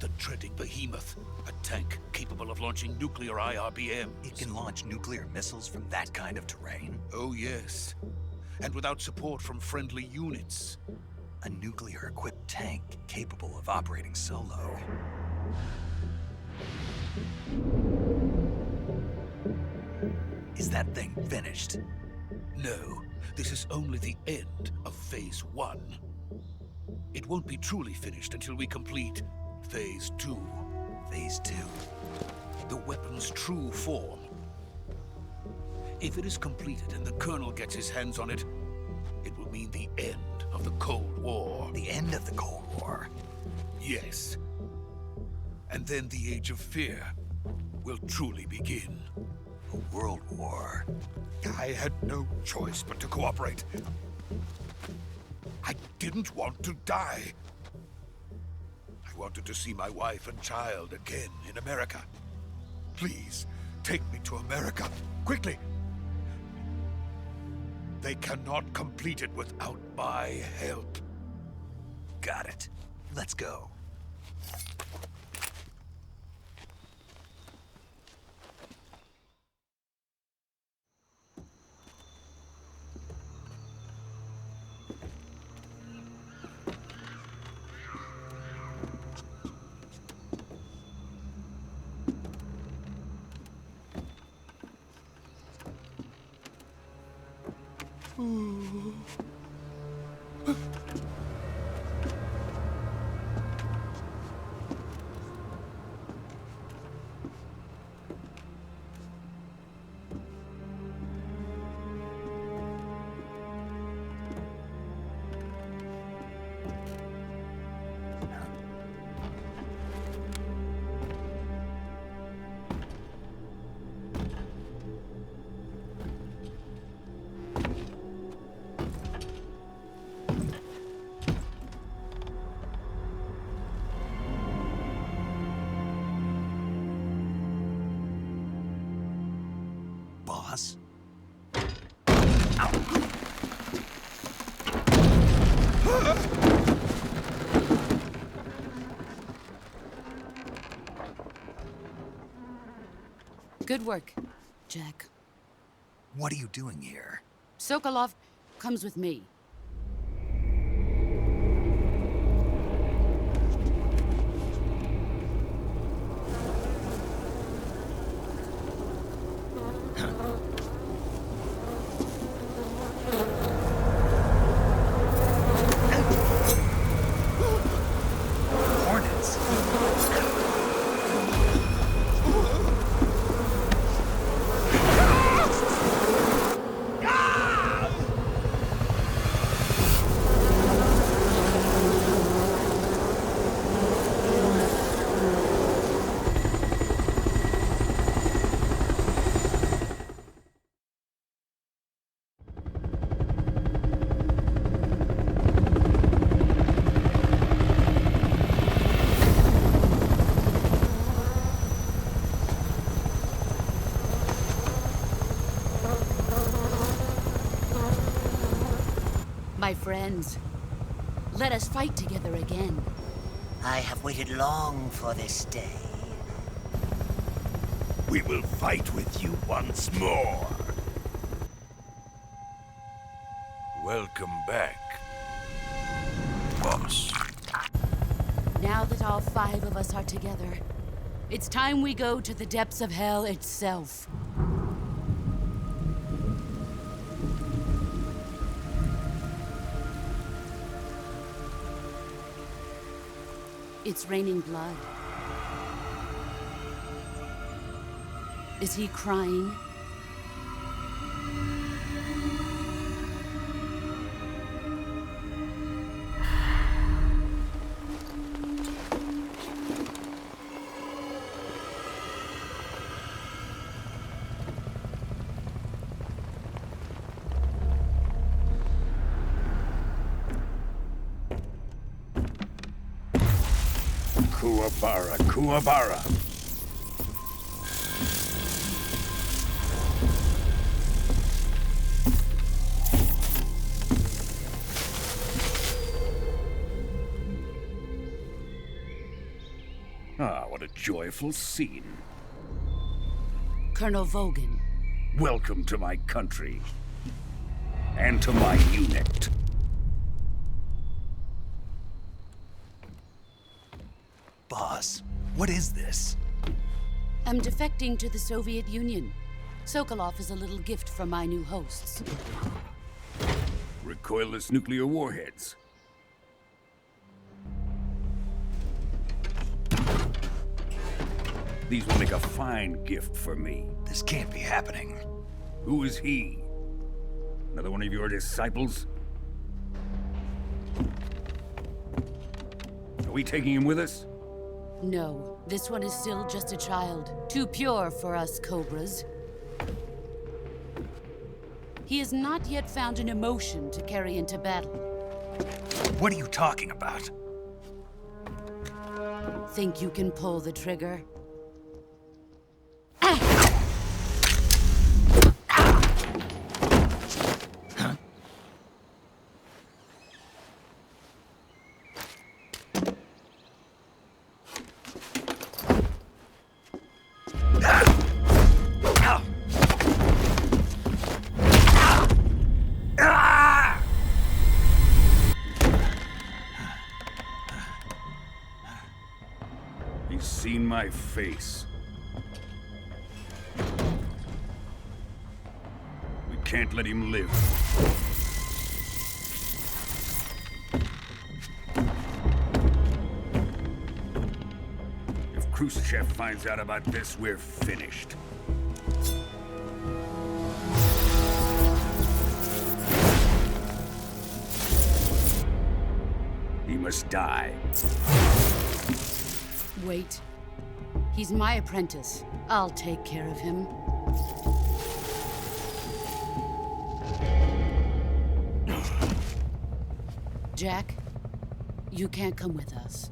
[SPEAKER 8] The treading behemoth. A tank capable of launching nuclear IRBMs.
[SPEAKER 1] It can launch nuclear missiles from that kind of terrain?
[SPEAKER 8] Oh, yes. And without support from friendly units.
[SPEAKER 1] A nuclear-equipped tank capable of operating solo. Is that thing finished?
[SPEAKER 8] No. This is only the end of Phase 1. It won't be truly finished until we complete Phase 2.
[SPEAKER 1] Phase 2?
[SPEAKER 8] The weapon's true form. If it is completed and the Colonel gets his hands on it, it will mean the end of the Cold War.
[SPEAKER 1] The end of the Cold War?
[SPEAKER 8] Yes. And then the Age of Fear will truly begin.
[SPEAKER 1] A world war?
[SPEAKER 8] I had no choice but to cooperate. I didn't want to die. I wanted to see my wife and child again in America. Please, take me to America, quickly. They cannot complete it without my help.
[SPEAKER 1] Got it. Let's go.
[SPEAKER 7] Good work, Jack.
[SPEAKER 1] What are you doing here?
[SPEAKER 7] Sokolov comes with me.
[SPEAKER 1] Hornets.
[SPEAKER 7] My friends, let us fight together again.
[SPEAKER 11] I have waited long for this day.
[SPEAKER 12] We will fight with you once more. Welcome back, boss.
[SPEAKER 7] Now that all 5 of us are together, it's time we go to the depths of hell itself. It's raining blood. Is he crying?
[SPEAKER 12] Kuwabara. Ah, what a joyful scene.
[SPEAKER 7] Colonel Vogan.
[SPEAKER 12] Welcome to my country. And to my unit.
[SPEAKER 1] Boss, what is this?
[SPEAKER 7] I'm defecting to the Soviet Union. Sokolov is a little gift from my new hosts.
[SPEAKER 12] Recoilless nuclear warheads. These will make a fine gift for me.
[SPEAKER 1] This can't be happening.
[SPEAKER 12] Who is he? Another one of your disciples? Are we taking him with us?
[SPEAKER 7] No, this one is still just a child. Too pure for us Cobras. He has not yet found an emotion to carry into battle.
[SPEAKER 1] What are you talking about?
[SPEAKER 7] Think you can pull the trigger?
[SPEAKER 12] He's seen my face. We can't let him live. If Khrushchev finds out about this, we're finished. He must die.
[SPEAKER 7] Wait. He's my apprentice. I'll take care of him. Jack, you can't come with us.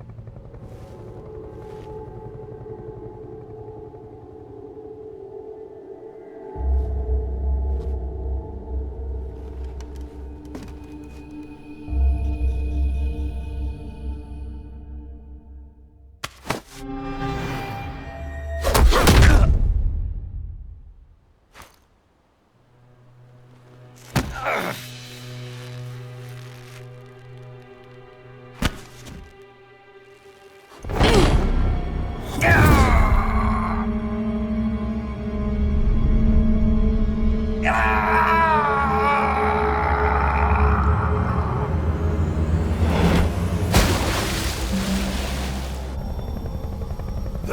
[SPEAKER 8] The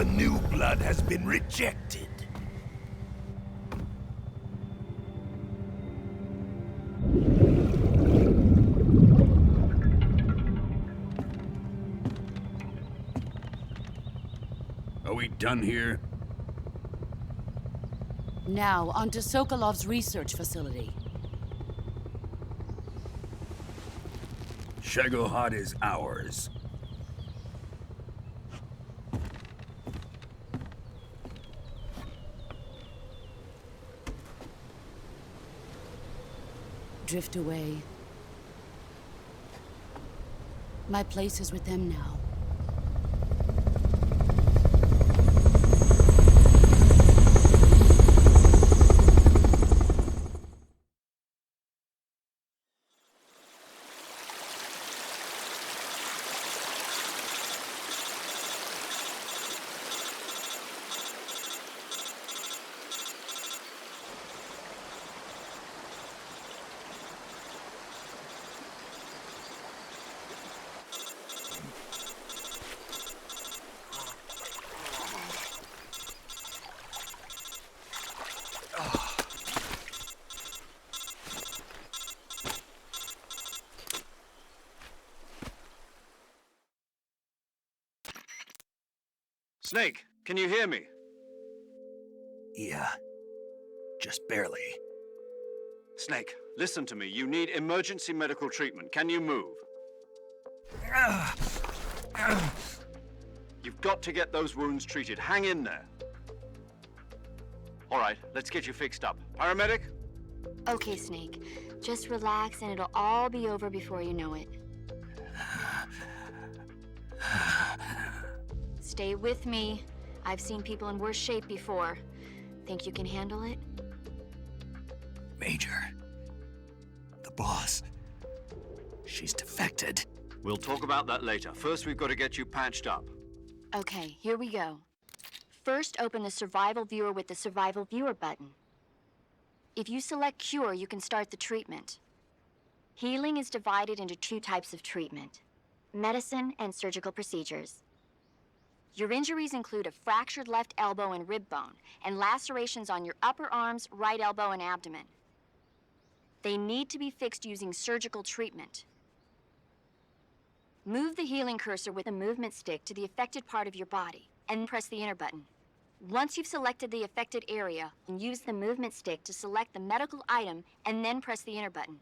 [SPEAKER 8] new blood has been rejected.
[SPEAKER 12] Are we done here?
[SPEAKER 7] Now, onto Sokolov's research facility.
[SPEAKER 12] Shagohod is ours.
[SPEAKER 7] Drift away. My place is with them now.
[SPEAKER 2] Snake, can you hear me?
[SPEAKER 1] Yeah. Just barely.
[SPEAKER 2] Snake, listen to me. You need emergency medical treatment. Can you move? You've got to get those wounds treated. Hang in there. All right, let's get you fixed up. Paramedic?
[SPEAKER 6] Okay, Snake. Just relax and it'll all be over before you know it. Stay with me. I've seen people in worse shape before. Think you can handle it?
[SPEAKER 1] Major. The boss. She's defected.
[SPEAKER 2] We'll talk about that later. First, we've got to get you patched up.
[SPEAKER 6] Okay, here we go. First, open the Survival Viewer with the Survival Viewer button. If you select Cure, you can start the treatment. Healing is divided into two types of treatment: medicine and surgical procedures. Your injuries include a fractured left elbow and rib bone, and lacerations on your upper arms, right elbow, and abdomen. They need to be fixed using surgical treatment. Move the healing cursor with the movement stick to the affected part of your body, and press the enter button. Once you've selected the affected area, use the movement stick to select the medical item, and then press the enter button.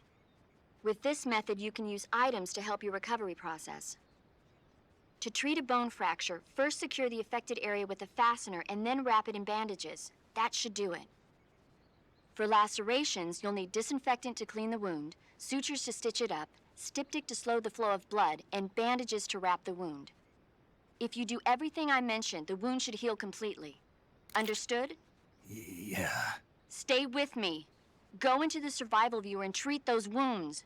[SPEAKER 6] With this method, you can use items to help your recovery process. To treat a bone fracture, first secure the affected area with a fastener and then wrap it in bandages. That should do it. For lacerations, you'll need disinfectant to clean the wound, sutures to stitch it up, styptic to slow the flow of blood, and bandages to wrap the wound. If you do everything I mentioned, the wound should heal completely. Understood?
[SPEAKER 1] Yeah.
[SPEAKER 6] Stay with me. Go into the Survival Viewer and treat those wounds.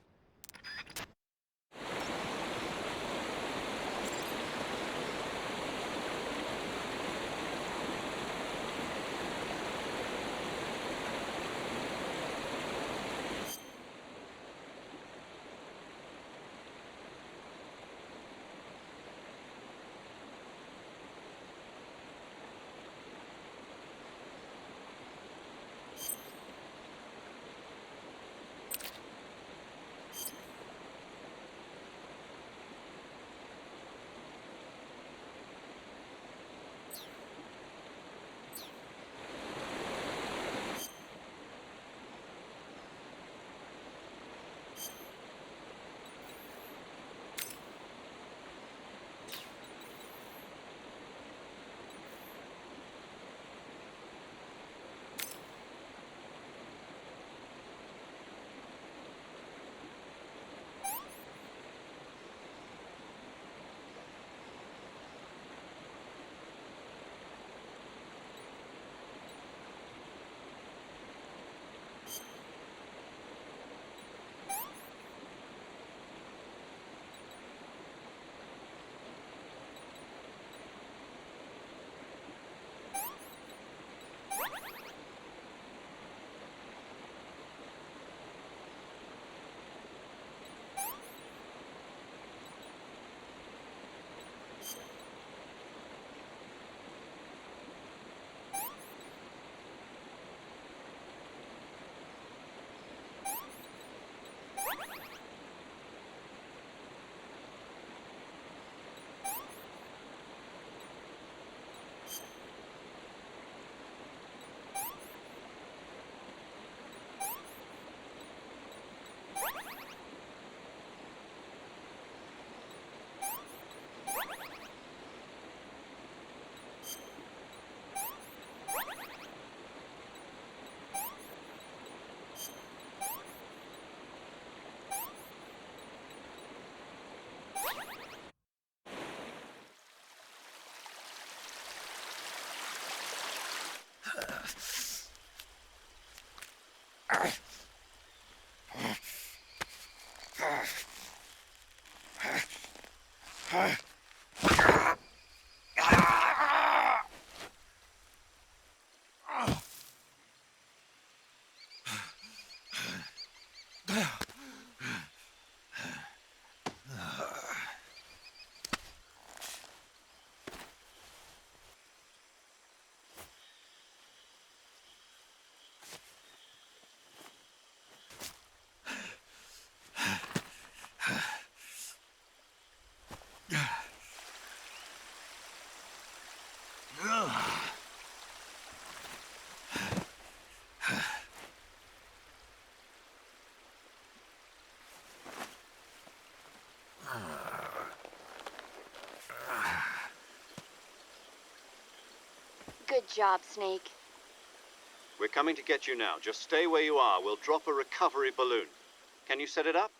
[SPEAKER 6] Good job, Snake.
[SPEAKER 2] We're coming to get you now. Just stay where you are. We'll drop a recovery balloon. Can you set it up?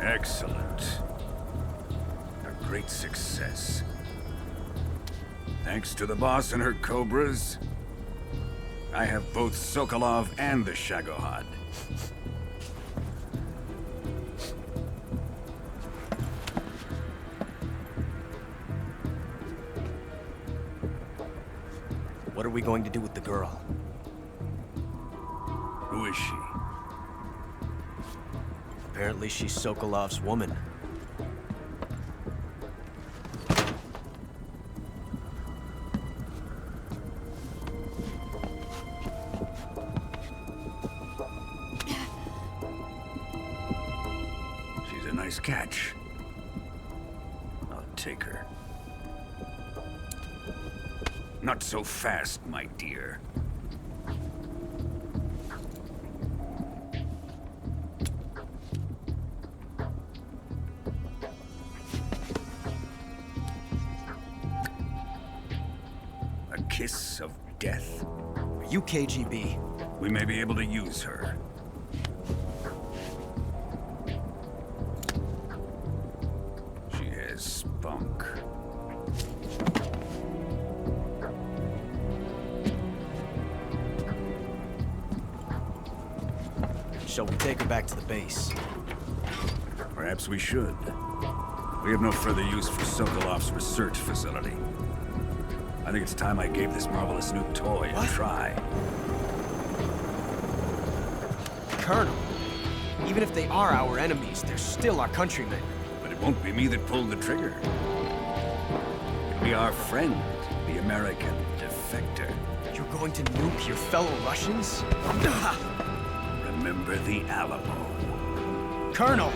[SPEAKER 12] Excellent. A great success. Thanks to the boss and her cobras, I have both Sokolov and the Shagohod.
[SPEAKER 10] What are we going to do with the girl?
[SPEAKER 12] Who is she?
[SPEAKER 10] Apparently she's Sokolov's woman.
[SPEAKER 12] She's a nice catch. I'll take her. Not so fast, my dear. A kiss of death?
[SPEAKER 10] Are you KGB?
[SPEAKER 12] We may be able to use her. She has spunk.
[SPEAKER 10] Shall we take her back to the base?
[SPEAKER 12] Perhaps we should. We have no further use for Sokolov's research facility. I think it's time I gave this marvelous new toy a try.
[SPEAKER 10] Colonel, even if they are our enemies, they're still our countrymen.
[SPEAKER 12] But it won't be me that pulled the trigger. It'll be our friend, the American defector.
[SPEAKER 10] You're going to nuke your fellow Russians?
[SPEAKER 12] Remember the Alamo.
[SPEAKER 10] Colonel!